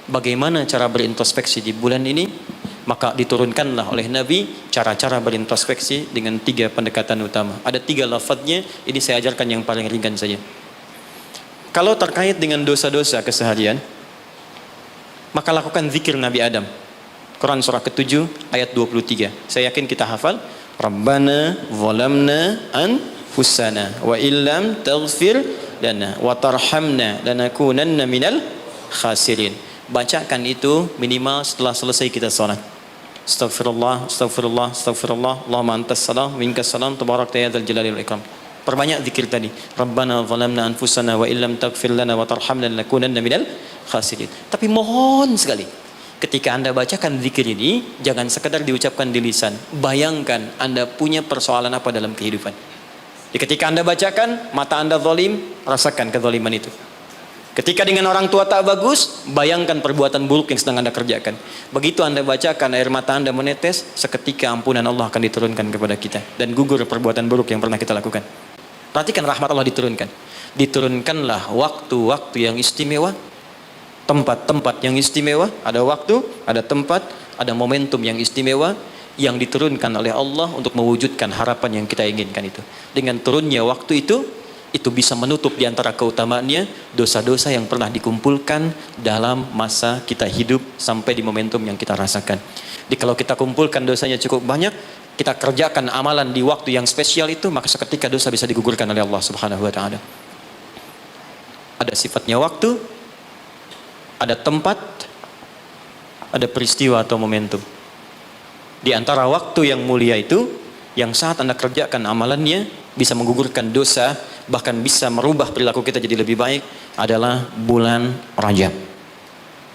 bagaimana cara berintrospeksi di bulan ini, maka diturunkanlah oleh Nabi cara-cara berintrospeksi dengan 3 pendekatan utama. Ada 3 lafadznya, ini saya ajarkan yang paling ringan saja. Kalau terkait dengan dosa-dosa keseharian, maka lakukan zikir Nabi Adam. Quran surah ke-7 ayat 23. Saya yakin kita hafal. Rabbana zalamna anfusana wa illam taghfir lana wa tarhamna lanakunanna minal khasirin. Bacakan itu minimal setelah selesai kita salat. Astaghfirullah, astaghfirullah, astaghfirullah. Allahumma antas salam, minkas salam, tabarakta ya dzal jalali wal ikram. Perbanyak zikir tadi. Rabbana zalamna anfusana wa illam taghfir lana wa tarhamna lanakunanna minal khasirin. Tapi mohon sekali, ketika Anda bacakan zikir ini, jangan sekedar diucapkan di lisan. Bayangkan Anda punya persoalan apa dalam kehidupan. Jadi ketika Anda bacakan, mata Anda zalim, rasakan kezaliman itu. Ketika dengan orang tua tak bagus, bayangkan perbuatan buruk yang sedang Anda kerjakan. Begitu Anda bacakan, air mata Anda menetes, seketika ampunan Allah akan diturunkan kepada kita. Dan gugur perbuatan buruk yang pernah kita lakukan. Perhatikan rahmat Allah diturunkan. Diturunkanlah waktu-waktu yang istimewa, tempat-tempat yang istimewa, ada waktu, ada tempat, ada momentum yang istimewa yang diturunkan oleh Allah untuk mewujudkan harapan yang kita inginkan itu. Dengan turunnya waktu itu bisa menutup di antara keutamaannya dosa-dosa yang pernah dikumpulkan dalam masa kita hidup sampai di momentum yang kita rasakan. Jadi kalau kita kumpulkan dosanya cukup banyak, kita kerjakan amalan di waktu yang spesial itu, maka seketika dosa bisa digugurkan oleh Allah Subhanahu wa taala. Ada sifatnya waktu, ada tempat, ada peristiwa atau momentum. Di antara waktu yang mulia itu, yang saat Anda kerjakan amalannya bisa menggugurkan dosa, bahkan bisa merubah perilaku kita jadi lebih baik, adalah bulan Rajab.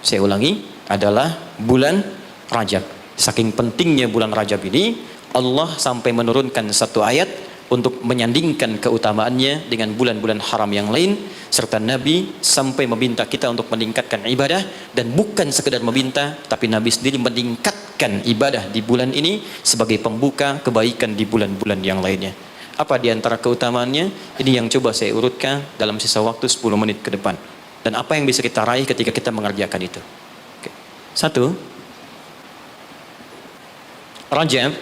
Saya ulangi, adalah bulan Rajab. Saking pentingnya bulan Rajab ini, Allah sampai menurunkan satu ayat untuk menyandingkan keutamaannya dengan bulan-bulan haram yang lain, serta Nabi sampai meminta kita untuk meningkatkan ibadah, dan bukan sekedar meminta, tapi Nabi sendiri meningkatkan ibadah di bulan ini sebagai pembuka kebaikan di bulan-bulan yang lainnya. Apa di antara keutamaannya? Ini yang coba saya urutkan dalam sisa waktu 10 menit ke depan. Dan apa yang bisa kita raih ketika kita mengerjakan itu? Oke. 1. Rajab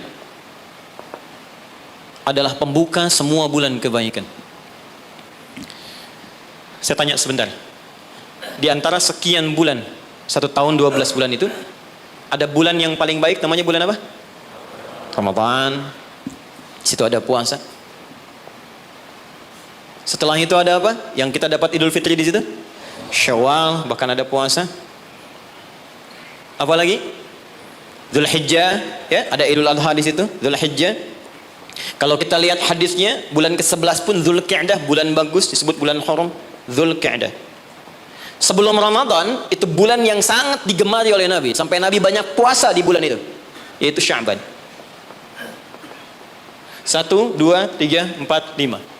adalah pembuka semua bulan kebaikan. Saya tanya sebentar. Di antara sekian bulan, 1 tahun 12 bulan itu, ada bulan yang paling baik, namanya bulan apa? Ramadan. Di situ ada puasa. Setelah itu ada apa? Yang kita dapat Idul Fitri di situ? Syawal, bahkan ada puasa. Apa lagi? Dzulhijjah, ya, ada Idul Adha di situ, Dzulhijjah. Kalau kita lihat hadisnya, bulan ke-11 pun Dzulqa'dah, bulan bagus, disebut bulan haram, Dzulqa'dah. Sebelum Ramadan, itu bulan yang sangat digemari oleh Nabi, sampai Nabi banyak puasa di bulan itu, yaitu Sya'ban. 1, 2, 3, 4, 5.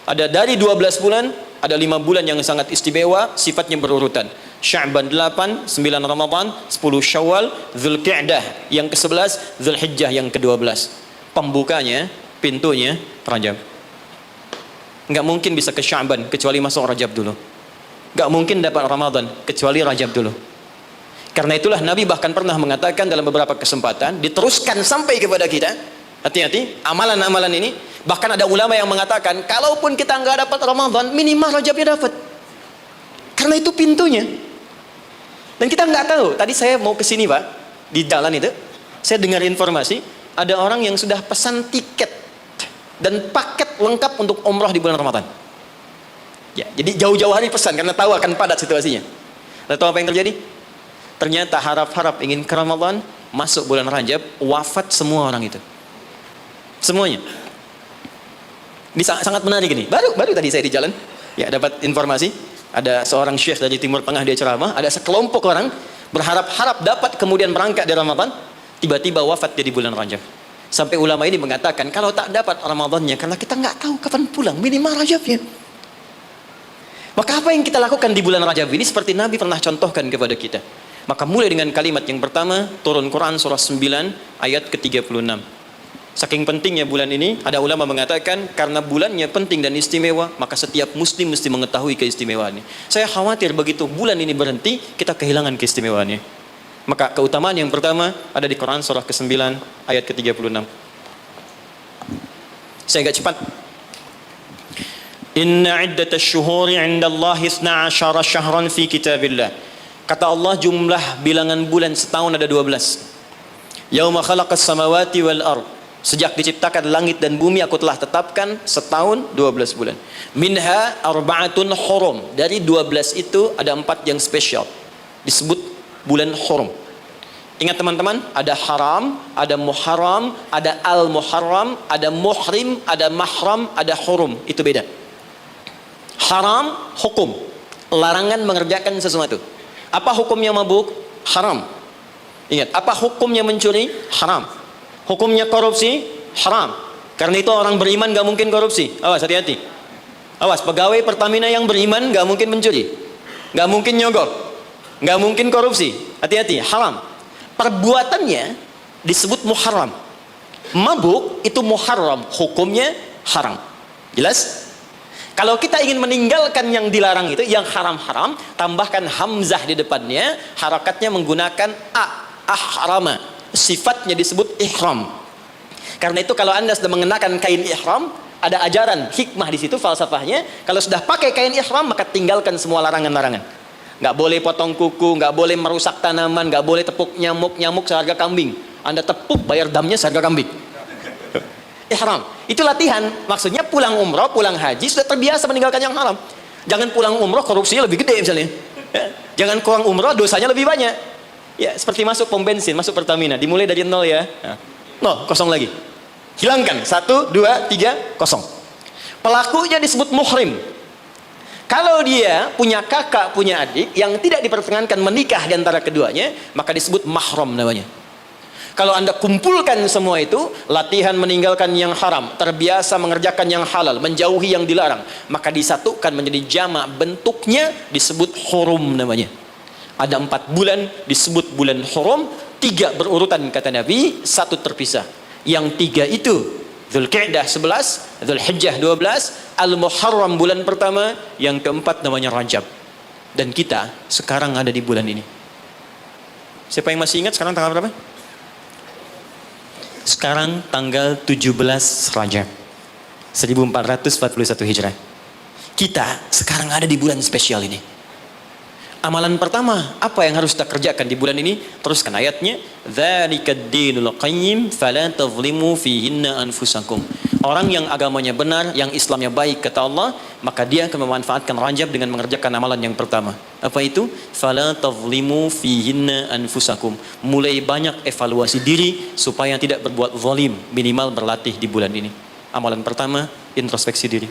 Ada dari 12 bulan, ada 5 bulan yang sangat istimewa, sifatnya berurutan. Sya'ban 8, 9 Ramadan, 10 Syawal, Dzulqa'dah yang ke-11, Dzulhijjah yang ke-12. Pembukanya, pintunya Rajab. Nggak mungkin bisa ke Sya'ban kecuali masuk Rajab dulu. Nggak mungkin dapat Ramadan kecuali Rajab dulu. Karena itulah Nabi bahkan pernah mengatakan dalam beberapa kesempatan, diteruskan sampai kepada kita, hati-hati, amalan-amalan ini. Bahkan ada ulama yang mengatakan, kalaupun kita nggak dapat Ramadan, minimal Rajabnya dapat. Karena itu pintunya. Dan kita nggak tahu. Tadi saya mau ke sini, Pak, di jalan itu, saya dengar informasi, ada orang yang sudah pesan tiket dan paket lengkap untuk umrah di bulan Ramadan. Ya, jadi jauh-jauh hari pesan karena tahu akan padat situasinya. Lalu tahu apa yang terjadi? Ternyata harap-harap ingin ke Ramadan, masuk bulan Rajab, wafat semua orang itu. Semuanya. Ini sangat menarik ini. Baru tadi saya di jalan, ya, dapat informasi, ada seorang syekh dari Timur Tengah, dia ceramah, ada sekelompok orang berharap-harap dapat kemudian berangkat di Ramadan, tiba-tiba wafat dia di bulan Rajab. Sampai ulama ini mengatakan, kalau tak dapat Ramadannya, karena kita nggak tahu kapan pulang, minimal Rajabnya. Maka apa yang kita lakukan di bulan Rajab ini seperti Nabi pernah contohkan kepada kita. Maka mulai dengan kalimat yang pertama, turun Quran surah 9 ayat ke-36. Saking pentingnya bulan ini, ada ulama mengatakan karena bulannya penting dan istimewa, maka setiap muslim mesti mengetahui keistimewaannya. Saya khawatir begitu bulan ini berhenti, kita kehilangan keistimewaannya. Maka keutamaan yang pertama ada di Quran surah ke-9 ayat ke-36. Saya agak cepat. Inna iddatash syuhuri 'indallahi 12 syahran fi kitabillah. Kata Allah, jumlah bilangan bulan setahun ada 12. Yauma khalaqas samawati wal ard. Sejak diciptakan langit dan bumi aku telah tetapkan setahun 12 bulan. Minha arba'atun hurum. Dari 12 itu ada 4 yang spesial. Disebut bulan hurum. Ingat teman-teman, ada haram, ada muharram, ada al-muharram, ada muhrim, ada mahram, ada hurum. Itu beda. Haram, hukum. Larangan mengerjakan sesuatu. Apa hukumnya mabuk? Haram. Ingat, apa hukumnya mencuri? Haram. Hukumnya korupsi? Haram. Karena itu orang beriman gak mungkin korupsi. Awas, hati-hati. Awas, pegawai Pertamina yang beriman gak mungkin mencuri, gak mungkin nyogok, gak mungkin korupsi. Hati-hati, haram. Perbuatannya disebut muharram. Mabuk itu muharram, hukumnya haram. Jelas? Kalau kita ingin meninggalkan yang dilarang itu, yang haram-haram, tambahkan hamzah di depannya, harakatnya menggunakan ahrama. Sifatnya disebut ihram. Karena itu kalau Anda sudah mengenakan kain ihram, ada ajaran hikmah di situ, falsafahnya. Kalau sudah pakai kain ihram, maka tinggalkan semua larangan-larangan. Nggak boleh potong kuku, nggak boleh merusak tanaman, nggak boleh tepuk nyamuk seharga kambing. Anda tepuk, bayar damnya seharga kambing. Ihram. Itu latihan. Maksudnya pulang umroh, pulang haji, sudah terbiasa meninggalkan yang haram. Jangan pulang umroh, korupsinya lebih gede misalnya. Jangan kurang umroh, dosanya lebih banyak. Ya, seperti masuk pom bensin, masuk Pertamina, dimulai dari 0 ya. Nol, kosong lagi. Hilangkan. 1, 2, 3, kosong. Pelakunya disebut muhrim. Kalau dia punya kakak, punya adik yang tidak diperkenankan menikah di antara keduanya, maka disebut mahram namanya. Kalau Anda kumpulkan semua itu, latihan meninggalkan yang haram, terbiasa mengerjakan yang halal, menjauhi yang dilarang, maka disatukan menjadi jamak, bentuknya disebut hurum namanya. Ada 4 bulan disebut bulan hurum, 3 berurutan kata Nabi, 1 terpisah. Yang 3 itu Dzulqa'dah 11, Dzulhijjah 12, Al-Muharram bulan pertama, yang keempat namanya Rajab. Dan kita sekarang ada di bulan ini. Siapa yang masih ingat sekarang tanggal berapa? Sekarang tanggal 17 Rajab 1441 Hijrah. Kita sekarang ada di bulan spesial ini. Amalan pertama, apa yang harus kita kerjakan di bulan ini? Teruskan ayatnya. Dzalikad dinul qayyim fala tadhlimu fihinna anfusakum. Orang yang agamanya benar, yang Islamnya baik kata Allah, maka dia akan memanfaatkan Rajab dengan mengerjakan amalan yang pertama. Apa itu? Fala tadhlimu fihinna anfusakum. Mulai banyak evaluasi diri supaya tidak berbuat zalim, minimal berlatih di bulan ini. Amalan pertama, introspeksi diri.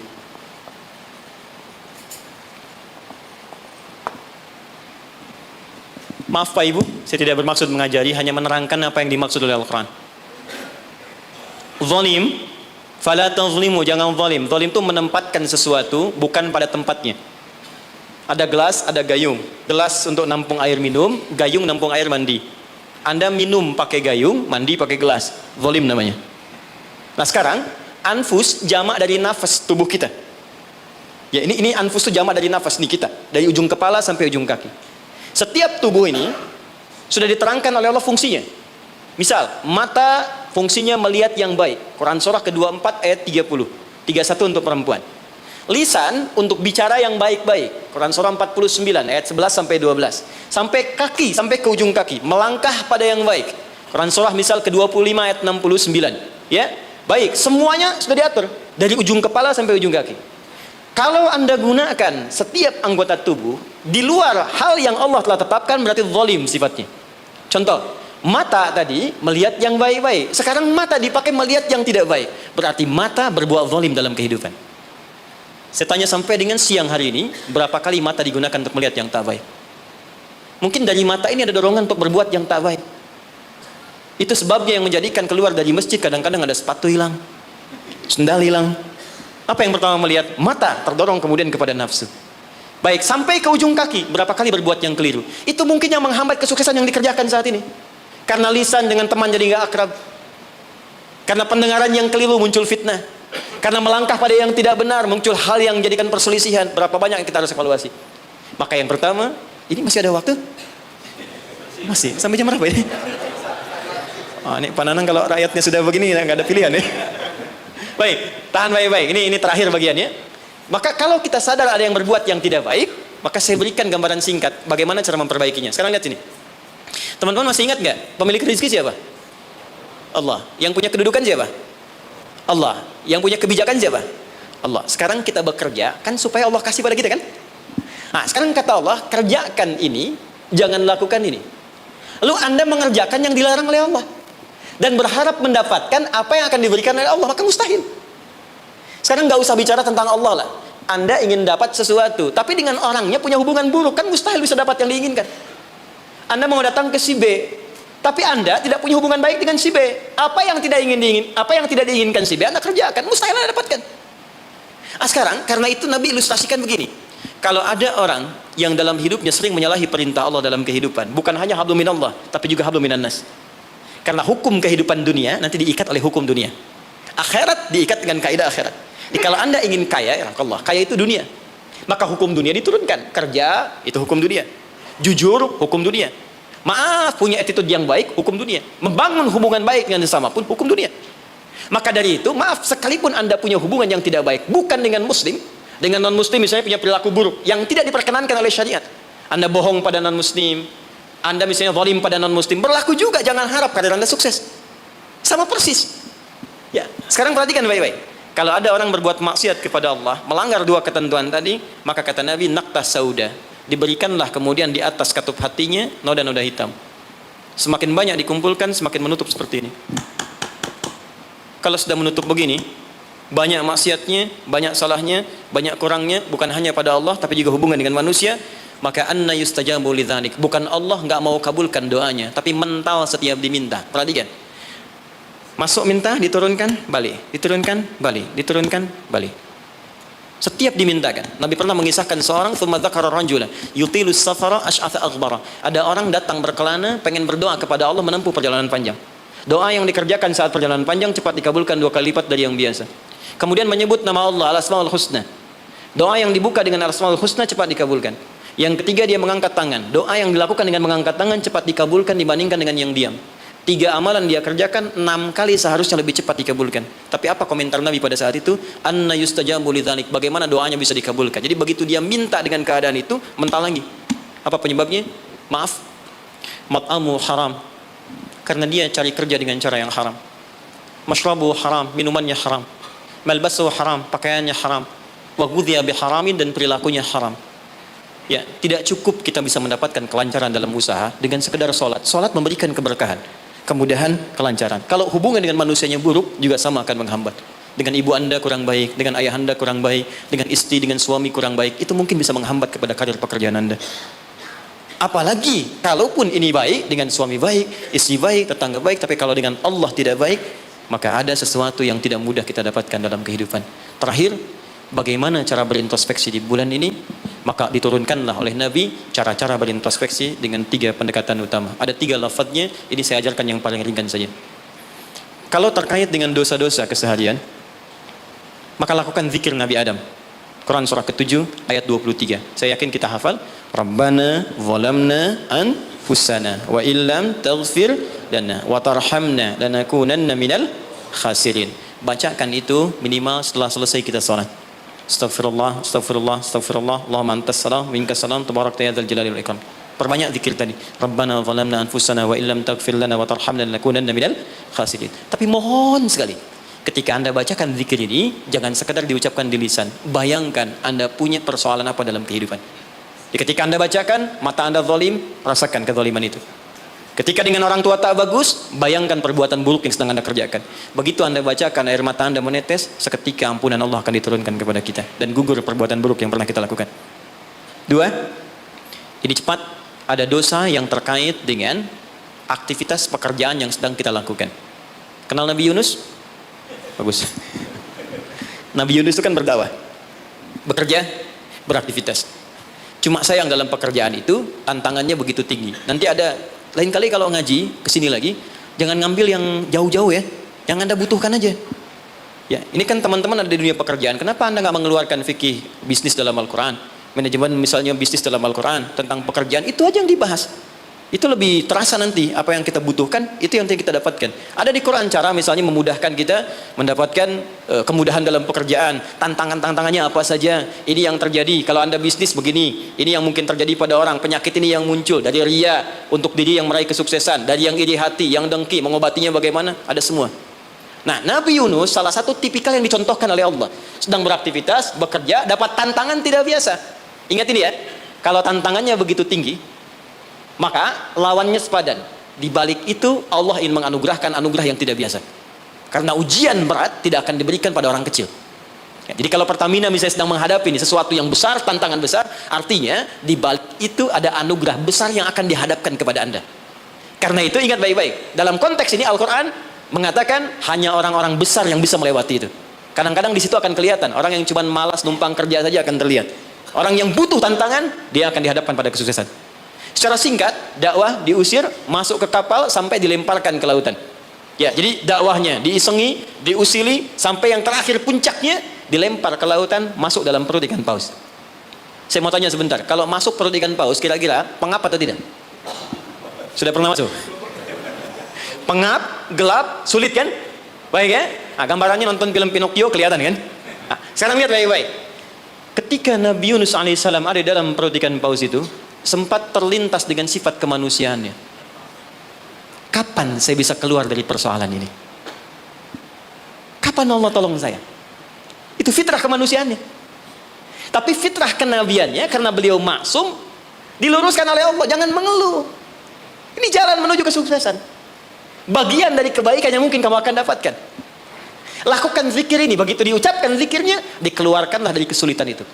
Maaf Pak Ibu, saya tidak bermaksud mengajari, hanya menerangkan apa yang dimaksud oleh Al-Quran. Zalim, fala tazlimu, jangan zalim. Zalim itu menempatkan sesuatu bukan pada tempatnya. Ada gelas, ada gayung. Gelas untuk nampung air minum, gayung nampung air mandi. Anda minum pakai gayung, mandi pakai gelas. Zalim namanya. Nah sekarang, anfus jamak dari nafas tubuh kita. Ya ini anfus itu jamak dari nafas nih kita, dari ujung kepala sampai ujung kaki. Setiap tubuh ini sudah diterangkan oleh Allah fungsinya. Misal, mata fungsinya melihat yang baik. Quran surah ke-24 ayat 30. 31 untuk perempuan. Lisan untuk bicara yang baik-baik. Quran surah 49 ayat 11 sampai 12. Sampai kaki, sampai ke ujung kaki, melangkah pada yang baik. Quran surah misal ke-25 ayat 69. Ya, baik, semuanya sudah diatur dari ujung kepala sampai ujung kaki. Kalau Anda gunakan setiap anggota tubuh di luar hal yang Allah telah tetapkan, berarti zalim sifatnya. Contoh, mata tadi melihat yang baik-baik. Sekarang mata dipakai melihat yang tidak baik. Berarti mata berbuat zalim dalam kehidupan. Saya tanya sampai dengan siang hari ini, berapa kali mata digunakan untuk melihat yang tak baik? Mungkin dari mata ini ada dorongan untuk berbuat yang tak baik. Itu sebabnya yang menjadikan keluar dari masjid kadang-kadang ada sepatu hilang, sendal hilang. Apa yang pertama melihat? Mata terdorong kemudian kepada nafsu. Baik, sampai ke ujung kaki, berapa kali berbuat yang keliru. Itu mungkin yang menghambat kesuksesan yang dikerjakan saat ini. Karena lisan dengan teman jadi nggak akrab. Karena pendengaran yang keliru muncul fitnah. Karena melangkah pada yang tidak benar muncul hal yang menjadikan perselisihan. Berapa banyak yang kita harus evaluasi? Maka yang pertama, ini masih ada waktu? Masih, sampai jam berapa ini? Oh, ini Pak Nanang kalau rakyatnya sudah begini nggak ada pilihan ya. Baik, tahan baik-baik. Ini terakhir bagiannya. Maka kalau kita sadar ada yang berbuat yang tidak baik, maka saya berikan gambaran singkat bagaimana cara memperbaikinya. Sekarang lihat sini. Teman-teman masih ingat nggak pemilik rezeki siapa? Allah. Yang punya kedudukan siapa? Allah. Yang punya kebijakan siapa? Allah. Sekarang kita bekerja kan supaya Allah kasih pada kita kan? Nah, sekarang kata Allah, kerjakan ini, jangan lakukan ini. Lalu Anda mengerjakan yang dilarang oleh Allah dan berharap mendapatkan apa yang akan diberikan oleh Allah, maka mustahil. Sekarang nggak usah bicara tentang Allah lah. Anda ingin dapat sesuatu, tapi dengan orangnya punya hubungan buruk, kan mustahil bisa dapat yang diinginkan. Anda mau datang ke si B, tapi Anda tidak punya hubungan baik dengan si B. Apa yang tidak diinginkan si B, Anda kerjakan, mustahil Anda dapatkan. Sekarang karena itu Nabi ilustrasikan begini. Kalau ada orang yang dalam hidupnya sering menyalahi perintah Allah dalam kehidupan, bukan hanya hablum minallah, tapi juga hablum minan nas. Karena hukum kehidupan dunia nanti diikat oleh hukum dunia. Akhirat diikat dengan kaidah akhirat. Jadi kalau Anda ingin kaya, ya Allah, kaya itu dunia. Maka hukum dunia diturunkan. Kerja itu hukum dunia. Jujur hukum dunia. Maaf, punya attitude yang baik, hukum dunia. Membangun hubungan baik dengan sesama pun hukum dunia. Maka dari itu, maaf, sekalipun Anda punya hubungan yang tidak baik, bukan dengan muslim, dengan non-muslim misalnya punya perilaku buruk, yang tidak diperkenankan oleh syariat. Anda bohong pada non-muslim, Anda misalnya zalim pada non-muslim, berlaku juga, jangan harap karir Anda sukses. Sama persis. Ya, sekarang perhatikan baik-baik. Kalau ada orang berbuat maksiat kepada Allah, melanggar dua ketentuan tadi, maka kata Nabi, naqtas sauda. Diberikanlah kemudian di atas katup hatinya noda-noda hitam. Semakin banyak dikumpulkan, semakin menutup seperti ini. Kalau sudah menutup begini, banyak maksiatnya, banyak salahnya, banyak kurangnya, bukan hanya pada Allah tapi juga hubungan dengan manusia, maka anna yustajabu lidzalik. Bukan Allah nggak mau kabulkan doanya, tapi mental setiap diminta. Perhatikan. Masuk minta, diturunkan, balik, diturunkan, balik, diturunkan, balik. Setiap dimintakan. Nabi pernah mengisahkan seorang thumma dzakara rajulan yutilus safara asy'atha aghbara. Ada orang datang berkelana pengen berdoa kepada Allah menempuh perjalanan panjang. Doa yang dikerjakan saat perjalanan panjang cepat dikabulkan 2 kali lipat dari yang biasa. Kemudian menyebut nama Allah al-asmaul husna. Doa yang dibuka dengan al-asmaul husna cepat dikabulkan. Yang ketiga dia mengangkat tangan. Doa yang dilakukan dengan mengangkat tangan cepat dikabulkan dibandingkan dengan yang diam. 3 amalan dia kerjakan 6 kali seharusnya lebih cepat dikabulkan. Tapi apa komentar Nabi pada saat itu? Anna yustajabu lidzalik. Bagaimana doanya bisa dikabulkan? Jadi begitu dia minta dengan keadaan itu, mental lagi. Apa penyebabnya? Maaf, mat'amu haram. Karena dia cari kerja dengan cara yang haram. Mashrabu haram, minumannya haram. Malbasu haram, pakaiannya haram. Wa ghudhiya biharamin, dan perilakunya haram. Ya, tidak cukup kita bisa mendapatkan kelancaran dalam usaha dengan sekedar sholat. Sholat memberikan keberkahan, kemudahan, kelancaran. Kalau hubungan dengan manusianya buruk, juga sama akan menghambat. Dengan ibu Anda kurang baik, dengan ayah Anda kurang baik, dengan istri, dengan suami kurang baik, itu mungkin bisa menghambat kepada karir pekerjaan Anda. Apalagi kalaupun ini baik, dengan suami baik, istri baik, tetangga baik, tapi kalau dengan Allah tidak baik, maka ada sesuatu yang tidak mudah kita dapatkan dalam kehidupan. Terakhir, bagaimana cara berintrospeksi di bulan ini? Maka diturunkanlah oleh Nabi cara-cara berintrospeksi dengan 3 pendekatan utama. Ada 3 lafadznya, ini saya ajarkan yang paling ringan saja. Kalau terkait dengan dosa-dosa keseharian, maka lakukan zikir Nabi Adam. Quran surah ke-7 ayat 23. Saya yakin kita hafal. Rabbana zalamna anfusana wa illam taghfir lana wa tarhamna lanakunanna minal khasirin. Bacakan itu minimal setelah selesai kita salat. Astaghfirullah, astaghfirullah, astaghfirullah. Allahumma antas salam, minkas salam, tabarakta ya dzal jalali wal ikram. Perbanyak zikir tadi. Rabbana zalamna anfusana wa illam taghfir lana wa tarhamna lanakunanna minal khasirin. Tapi mohon sekali, ketika Anda bacakan zikir ini, jangan sekedar diucapkan di lisan. Bayangkan Anda punya persoalan apa dalam kehidupan. Jadi ketika Anda bacakan, mata Anda zalim, rasakan kezaliman itu. Ketika dengan orang tua tak bagus, bayangkan perbuatan buruk yang sedang Anda kerjakan. Begitu Anda bacakan, air mata Anda menetes, seketika ampunan Allah akan diturunkan kepada kita. Dan gugur perbuatan buruk yang pernah kita lakukan. 2, ini cepat, ada dosa yang terkait dengan aktivitas pekerjaan yang sedang kita lakukan. Kenal Nabi Yunus? Bagus. Nabi Yunus itu kan berdakwah, bekerja, beraktivitas. Cuma sayang dalam pekerjaan itu tantangannya begitu tinggi. Nanti ada lain kali kalau ngaji kesini lagi, jangan ngambil yang jauh-jauh ya. yang Anda butuhkan aja. Ya, ini kan teman-teman ada di dunia pekerjaan. Kenapa Anda nggak mengeluarkan fikih bisnis dalam Al-Quran? Manajemen misalnya bisnis dalam Al-Quran, tentang pekerjaan, itu aja yang dibahas. Itu lebih terasa nanti apa yang kita butuhkan, itu yang kita dapatkan. Ada di Quran cara misalnya memudahkan kita mendapatkan kemudahan dalam pekerjaan. Tantangannya apa saja. Ini yang terjadi kalau Anda bisnis begini. Ini yang mungkin terjadi pada orang. Penyakit ini yang muncul dari ria untuk diri yang meraih kesuksesan, dari yang iri hati, yang dengki, mengobatinya bagaimana? Ada semua. Nah, Nabi Yunus salah satu tipikal yang dicontohkan oleh Allah. Sedang beraktivitas, bekerja, dapat tantangan tidak biasa. Ingat ini ya, kalau tantangannya begitu tinggi, maka lawannya sepadan. Di balik itu Allah ingin menganugerahkan anugerah yang tidak biasa. Karena ujian berat tidak akan diberikan pada orang kecil. Ya, jadi kalau Pertamina misalnya sedang menghadapi ini sesuatu yang besar, tantangan besar, artinya di balik itu ada anugerah besar yang akan dihadapkan kepada Anda. Karena itu ingat baik-baik. Dalam konteks ini Al-Quran mengatakan hanya orang-orang besar yang bisa melewati itu. Kadang-kadang di situ akan kelihatan orang yang cuma malas numpang kerja saja akan terlihat. Orang yang butuh tantangan dia akan dihadapkan pada kesuksesan. Secara singkat, dakwah diusir, masuk ke kapal sampai dilemparkan ke lautan. Ya, jadi dakwahnya diisengi, diusili sampai yang terakhir puncaknya dilempar ke lautan, masuk dalam perut ikan paus. Saya mau tanya sebentar, kalau masuk perut ikan paus kira-kira pengap atau tidak? Sudah pernah masuk? Pengap, gelap, sulit kan? Baik ya? Nah, gambarannya nonton film Pinocchio kelihatan kan? Nah, sekarang lihat baik-baik. Ketika Nabi Yunus alaihissalam ada dalam perut ikan paus itu, sempat terlintas dengan sifat kemanusiaannya. Kapan saya bisa keluar dari persoalan ini? Kapan Allah tolong saya? Itu fitrah kemanusiaannya. Tapi fitrah kenabiannya karena beliau maksum diluruskan oleh Allah, jangan mengeluh. Ini jalan menuju kesuksesan. Bagian dari kebaikan yang mungkin kamu akan dapatkan. Lakukan zikir ini, begitu diucapkan zikirnya, dikeluarkanlah dari kesulitan itu.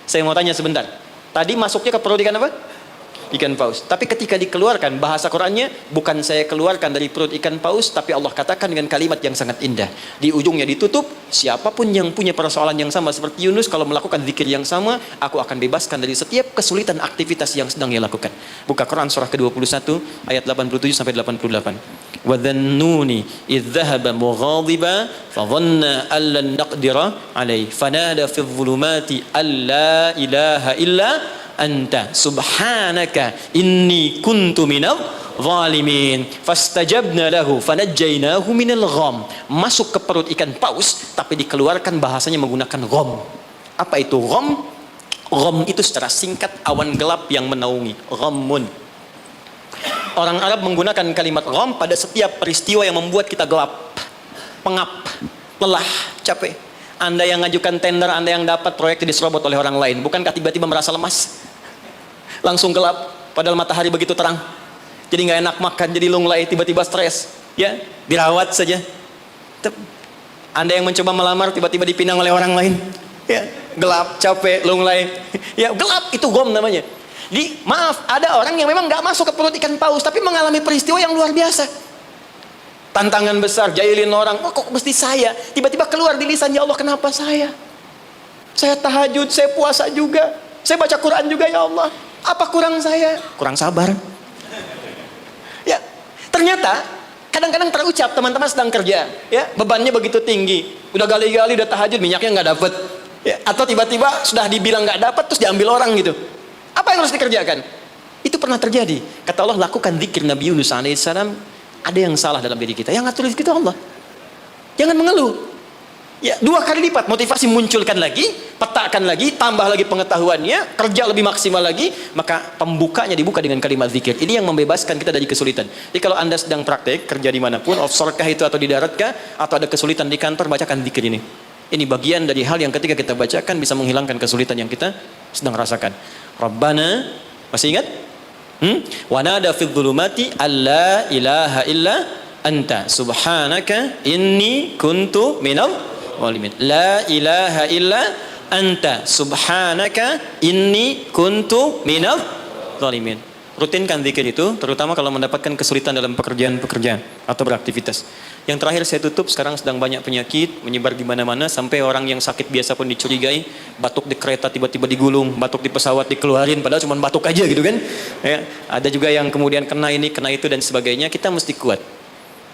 Saya mau tanya sebentar. Tadi masuknya ke perut ikan apa? Ikan paus. Tapi ketika dikeluarkan, bahasa Qurannya bukan saya keluarkan dari perut ikan paus, tapi Allah katakan dengan kalimat yang sangat indah. Di ujungnya ditutup, siapapun yang punya persoalan yang sama seperti Yunus, kalau melakukan zikir yang sama, aku akan bebaskan dari setiap kesulitan aktivitas yang sedang ia lakukan. Buka Quran surah ke-21 ayat 87 sampai 88. Wa dhannuni idh dhahaba mughadiba fa dhanna an lan naqdira alayhi fanada fi dhulumati alla ilaha illa anta subhanaka inni kuntu minal zalimin fastajabna lahu fanajjaynahu minal gham. Masuk ke perut ikan paus tapi dikeluarkan bahasanya menggunakan gham. Apa itu gham? Gham itu secara singkat awan gelap yang menaungi, ghammun. Orang Arab menggunakan kalimat gham pada setiap peristiwa yang membuat kita gelap, pengap, lelah, capek. Anda yang ngajukan tender, Anda yang dapat proyek diserobot oleh orang lain, bukankah tiba-tiba merasa lemas? Langsung gelap, padahal matahari begitu terang. Jadi nggak enak makan, jadi lunglai, tiba-tiba stres. Ya, dirawat saja. Anda yang mencoba melamar, tiba-tiba dipinang oleh orang lain. Ya, gelap, capek, lunglai. Ya, gelap itu gham namanya. Jadi, maaf, ada orang yang memang nggak masuk ke perut ikan paus, tapi mengalami peristiwa yang luar biasa. Tantangan besar, jahilin orang, oh, kok mesti saya? Tiba-tiba keluar di lisan, ya Allah kenapa saya? Saya tahajud, saya puasa juga, saya baca Quran juga ya Allah. Apa kurang saya? Kurang sabar. Ya, ternyata kadang-kadang terucap teman-teman sedang kerja, ya bebannya begitu tinggi, udah gali-gali, udah tahajud, minyaknya nggak dapet, ya, atau tiba-tiba sudah dibilang nggak dapet, terus diambil orang gitu. Apa yang harus dikerjakan? Itu pernah terjadi. Kata Allah, lakukan zikir Nabi Yunus alaihissalam. Ada yang salah dalam diri kita. Yang ngatur rezeki itu Allah. Jangan mengeluh. Ya, 2 kali lipat motivasi munculkan lagi, petakan lagi, tambah lagi pengetahuannya, kerja lebih maksimal lagi, maka pembukanya dibuka dengan kalimat zikir. Ini yang membebaskan kita dari kesulitan. Jadi kalau Anda sedang praktek kerja dimanapun, offshore-kah itu atau di darat-kah, atau ada kesulitan di kantor, bacakan zikir ini. Ini bagian dari hal yang ketika kita bacakan bisa menghilangkan kesulitan yang kita sedang rasakan. Rabbana, masih ingat? Wa nada fi dhulumati alla ilaha illa anta subhanaka inni kuntu minal zalimin. La ilaha illa anta subhanaka inni kuntu minal zalimin. Rutinkan zikir itu, terutama kalau mendapatkan kesulitan dalam pekerjaan-pekerjaan atau beraktivitas. Yang terakhir saya tutup, sekarang sedang banyak penyakit menyebar di mana-mana, sampai orang yang sakit biasa pun dicurigai, batuk di kereta tiba-tiba digulung, batuk di pesawat dikeluarin, padahal cuma batuk aja gitu kan. Ya, ada juga yang kemudian kena ini, kena itu dan sebagainya. Kita mesti kuat.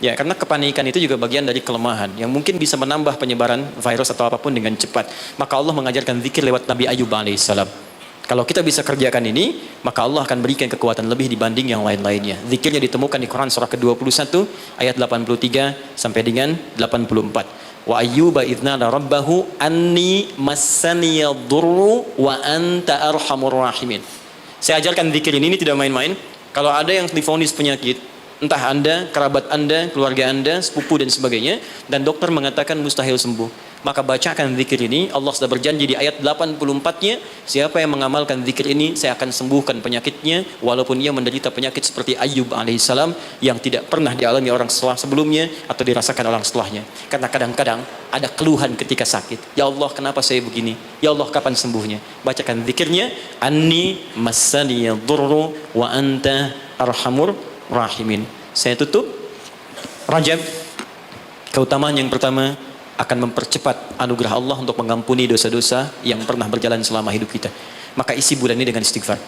Ya, karena kepanikan itu juga bagian dari kelemahan yang mungkin bisa menambah penyebaran virus atau apapun dengan cepat. Maka Allah mengajarkan zikir lewat Nabi Ayub alaihissalam. Kalau kita bisa kerjakan ini, maka Allah akan berikan kekuatan lebih dibanding yang lain-lainnya. Zikirnya ditemukan di Quran surah ke-21 ayat 83 sampai dengan 84. Wa ayyuba idznada rabbahu anni massaniyadurru wa anta arhamur rahimin. Saya ajarkan zikir ini tidak main-main. Kalau ada yang divonis penyakit, entah Anda, kerabat Anda, keluarga Anda, sepupu dan sebagainya, dan dokter mengatakan mustahil sembuh, maka bacakan zikir ini. Allah sudah berjanji di ayat 84-nya, siapa yang mengamalkan zikir ini, saya akan sembuhkan penyakitnya, walaupun ia menderita penyakit seperti Ayyub alaihissalam yang tidak pernah dialami orang sebelumnya atau dirasakan orang setelahnya. Karena kadang-kadang ada keluhan ketika sakit. Ya Allah, kenapa saya begini? Ya Allah, kapan sembuhnya? Bacakan zikirnya, anni massaniyadurru wa anta arhamur rahimin. Saya tutup. Rajab, keutamaan yang pertama akan mempercepat anugerah Allah untuk mengampuni dosa-dosa yang pernah berjalan selama hidup kita. Maka isi bulan ini dengan istighfar.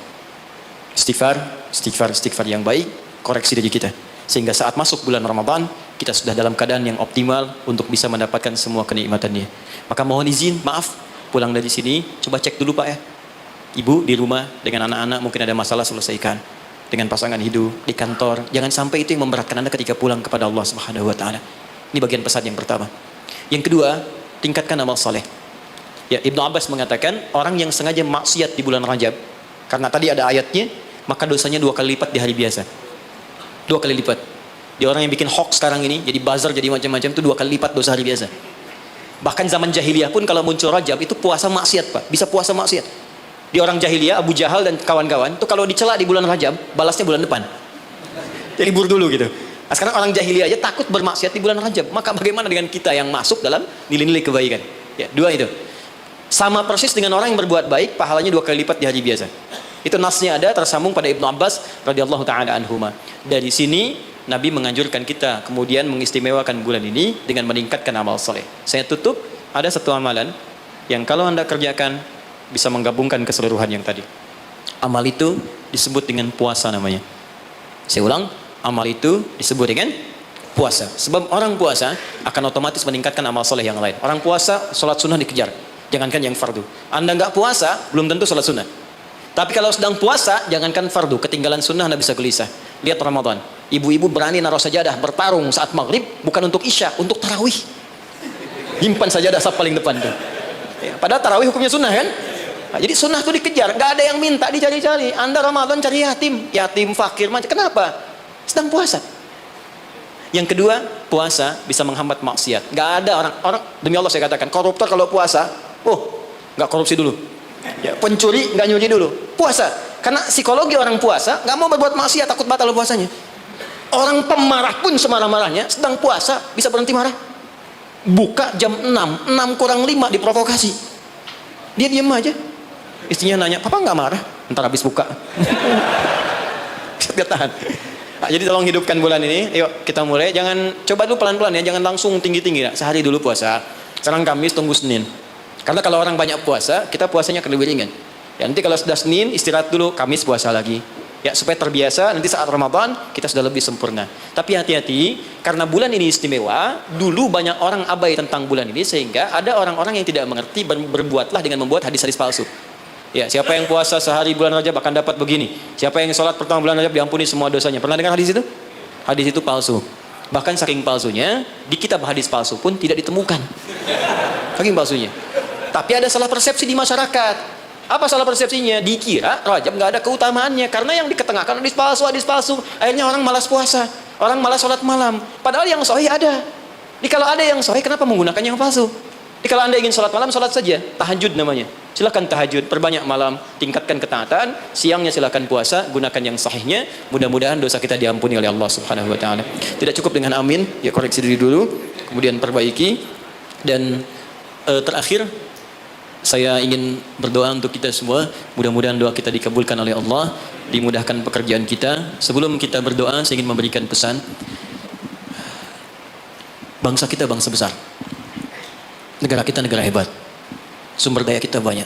Istighfar yang baik, koreksi diri kita. Sehingga saat masuk bulan Ramadan, kita sudah dalam keadaan yang optimal untuk bisa mendapatkan semua kenikmatannya. Maka mohon izin, maaf, pulang dari sini, coba cek dulu Pak ya. Ibu di rumah dengan anak-anak mungkin ada masalah, selesaikan. Dengan pasangan hidup, di kantor, jangan sampai itu yang memberatkan Anda ketika pulang kepada Allah Subhanahu wa taala. Ini bagian pesan yang pertama. Yang kedua, tingkatkan amal saleh. Ya, Ibnu Abbas mengatakan, orang yang sengaja maksiat di bulan Rajab, karena tadi ada ayatnya, maka dosanya 2 kali lipat di hari biasa. 2 kali lipat. Di orang yang bikin hoax sekarang ini, jadi buzzer, jadi macam-macam, itu 2 kali lipat dosa hari biasa. Bahkan zaman jahiliyah pun kalau muncul Rajab itu puasa maksiat Pak, bisa puasa maksiat. Di orang jahiliyah, Abu Jahal dan kawan-kawan itu kalau dicela di bulan Rajab, balasnya bulan depan. Jadi libur dulu gitu. Nah, sekarang orang jahiliyah aja takut bermaksiat di bulan Rajab. Maka bagaimana dengan kita yang masuk dalam nilai-nilai kebaikan? Ya, 2 itu. Sama persis dengan orang yang berbuat baik, pahalanya 2 kali lipat di hari biasa. Itu nasnya ada tersambung pada Ibnu Abbas radhiyallahu taala anhuma. Dari sini Nabi menganjurkan kita kemudian mengistimewakan bulan ini dengan meningkatkan amal soleh. Saya tutup, ada satu amalan yang kalau Anda kerjakan bisa menggabungkan keseluruhan yang tadi. Amal itu disebut dengan puasa namanya. Saya ulang, amal itu disebut dengan puasa. Sebab orang puasa akan otomatis meningkatkan amal soleh yang lain. Orang puasa, sholat sunnah dikejar. Jangankan yang fardu. Anda nggak puasa, belum tentu sholat sunnah. Tapi kalau sedang puasa, jangankan fardu, ketinggalan sunnah Anda bisa gelisah. Lihat Ramadan. Ibu-ibu berani naruh sajadah, bertarung saat maghrib, bukan untuk isya, untuk tarawih. Simpan sajadah saf paling depan tuh. Ya, padahal tarawih hukumnya sunnah kan? Nah, jadi sunnah itu dikejar, nggak ada yang minta, dicari-cari. Anda Ramadan cari yatim fakir macam. Kenapa? Sedang puasa. Yang kedua, puasa bisa menghambat maksiat. Nggak ada orang demi Allah saya katakan, koruptor kalau puasa, nggak korupsi dulu. Ya, pencuri nggak nyuri dulu. Puasa, karena psikologi orang puasa nggak mau berbuat maksiat, takut batal puasanya. Orang pemarah pun semarah-marahnya sedang puasa bisa berhenti marah. Buka jam 6 kurang 5 diprovokasi. Dia diam aja. Istrinya nanya, papa nggak marah? Ntar habis buka. Dia tahan. Nah, jadi tolong hidupkan bulan ini. Yuk kita mulai. Jangan coba dulu pelan-pelan ya. Jangan langsung tinggi-tinggi. Sehari dulu puasa. Sekarang Kamis, tunggu Senin. Karena kalau orang banyak puasa, kita puasanya akan lebih ringan. Ya, nanti kalau sudah Senin istirahat dulu, Kamis puasa lagi. Ya, supaya terbiasa nanti saat Ramadan kita sudah lebih sempurna. Tapi hati-hati karena bulan ini istimewa. Dulu banyak orang abai tentang bulan ini sehingga ada orang-orang yang tidak mengerti, berbuatlah dengan membuat hadis-hadis palsu. Ya, siapa yang puasa sehari bulan Rajab akan dapat begini. Siapa yang sholat pertama bulan Rajab diampuni semua dosanya. Pernah dengar hadis itu? Hadis itu palsu. Bahkan saking palsunya, di kitab hadis palsu pun tidak ditemukan. Saking palsunya. Tapi ada salah persepsi di masyarakat. Apa salah persepsinya? Dikira Rajab nggak ada keutamaannya karena yang diketengahkan hadis palsu. Akhirnya orang malas puasa, orang malas sholat malam. Padahal yang sahih ada. Jadi kalau ada yang sahih, kenapa menggunakan yang palsu? Jadi kalau Anda ingin sholat malam, sholat saja. Tahajud namanya. Silakan tahajud, perbanyak malam, tingkatkan ketaatan. Siangnya silakan puasa, gunakan yang sahihnya. Mudah-mudahan dosa kita diampuni oleh Allah Subhanahu Wa Taala. Tidak cukup dengan amin, ya koreksi diri dulu, kemudian perbaiki. Dan terakhir, saya ingin berdoa untuk kita semua. Mudah-mudahan doa kita dikabulkan oleh Allah, dimudahkan pekerjaan kita. Sebelum kita berdoa, saya ingin memberikan pesan. Bangsa kita bangsa besar. Negara kita negara hebat. Sumber daya kita banyak.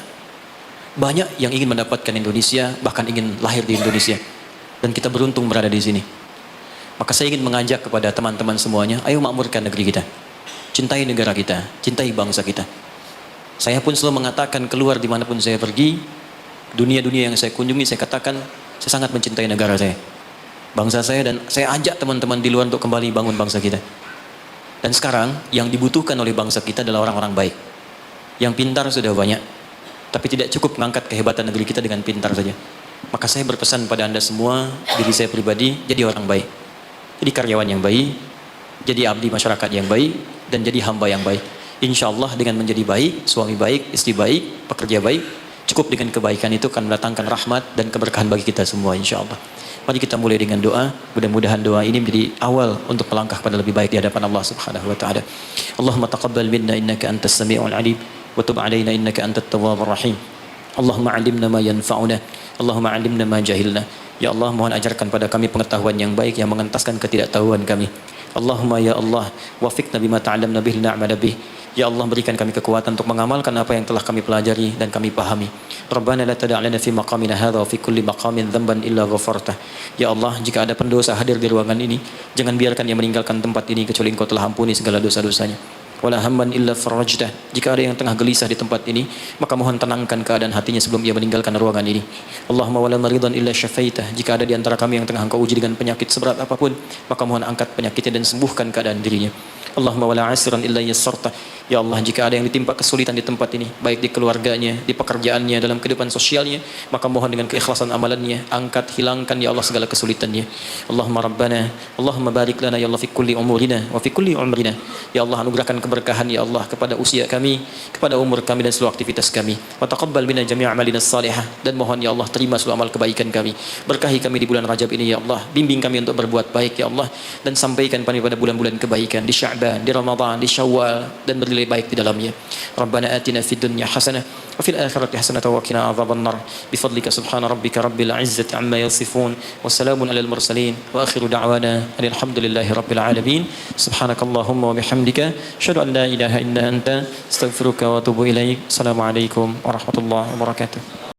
Banyak yang ingin mendapatkan Indonesia, bahkan ingin lahir di Indonesia. Dan kita beruntung berada di sini. Maka saya ingin mengajak kepada teman-teman semuanya, ayo makmurkan negeri kita. Cintai negara kita, cintai bangsa kita. Saya pun selalu mengatakan keluar dimanapun saya pergi, dunia-dunia yang saya kunjungi, saya katakan saya sangat mencintai negara saya, bangsa saya, dan saya ajak teman-teman di luar untuk kembali bangun bangsa kita. Dan sekarang yang dibutuhkan oleh bangsa kita adalah orang-orang baik. Yang pintar sudah banyak, tapi tidak cukup mengangkat kehebatan negeri kita dengan pintar saja. Maka saya berpesan pada Anda semua, diri saya pribadi, jadi orang baik. Jadi karyawan yang baik, jadi abdi masyarakat yang baik, dan jadi hamba yang baik. Insya Allah dengan menjadi baik, suami baik, istri baik, pekerja baik, cukup dengan kebaikan itu akan mendatangkan rahmat dan keberkahan bagi kita semua insya Allah. Mari kita mulai dengan doa. Mudah-mudahan doa ini menjadi awal untuk melangkah pada lebih baik di hadapan Allah Subhanahu wa taala. Allahumma taqabbal minna innaka antas samiul alim wa tub alaina innaka antat tawwabur rahim. Allahumma 'allimna ma yanfa'una. Allahumma 'allimna ma jahilna. Ya Allah, mohon ajarkan pada kami pengetahuan yang baik yang mengentaskan ketidaktahuan kami. Allahumma ya Allah, wafiqna bima ta'allamna bihi na'mala bih. Ya Allah, berikan kami kekuatan untuk mengamalkan apa yang telah kami pelajari dan kami pahami. Rabbana la tada' lana fi maqamina hadha wa fi kulli maqamin dhanban illa ghafartah. Ya Allah, jika ada pendosa hadir di ruangan ini, jangan biarkan dia meninggalkan tempat ini kecuali Engkau telah ampuni segala dosa-dosanya. Wala hamman illa farajtah. Jika ada yang tengah gelisah di tempat ini, maka mohon tenangkan keadaan hatinya sebelum ia meninggalkan ruangan ini. Allahumma wala maridan illa syafaitah. Jika ada di antara kami yang tengah Engkau uji dengan penyakit seberat apapun, maka mohon angkat penyakitnya dan sembuhkan keadaan dirinya. Allahumma wala asiran illa yassartah. Ya Allah, jika ada yang ditimpa kesulitan di tempat ini, baik di keluarganya, di pekerjaannya, dalam kehidupan sosialnya, maka mohon dengan keikhlasan amalannya, angkat, hilangkan ya Allah segala kesulitannya. Allahumma rabbana, Allahumma barik lana ya Allah fi kulli umurina wa fi kulli umrina. Ya Allah, anugerahkan keberkahan ya Allah kepada usia kami, kepada umur kami dan seluruh aktivitas kami. Wa taqabbal minna jami' a'malina salihah. Dan mohon ya Allah terima seluruh amal kebaikan kami. Berkahi kami di bulan Rajab ini ya Allah. Bimbing kami untuk berbuat baik ya Allah, dan sampaikan kami pada bulan-bulan kebaikan di Sya'ban, di Ramadan, di Syawal, dan bernilai baik di dalamnya. Rabbana atina fid dunya hasanah wa fil akhirati hasanah wa qina adzabannar. Bifadlika subhana rabbika rabbil izzati amma yasifun wa salamun alal mursalin wa akhiru da'wana alhamdulillahi rabbil alamin. Subhanakallahumma wa bihamdika asyhadu an la ilaha illa anta astaghfiruka wa atubu ilaik. Assalamualaikum warahmatullahi wabarakatuh.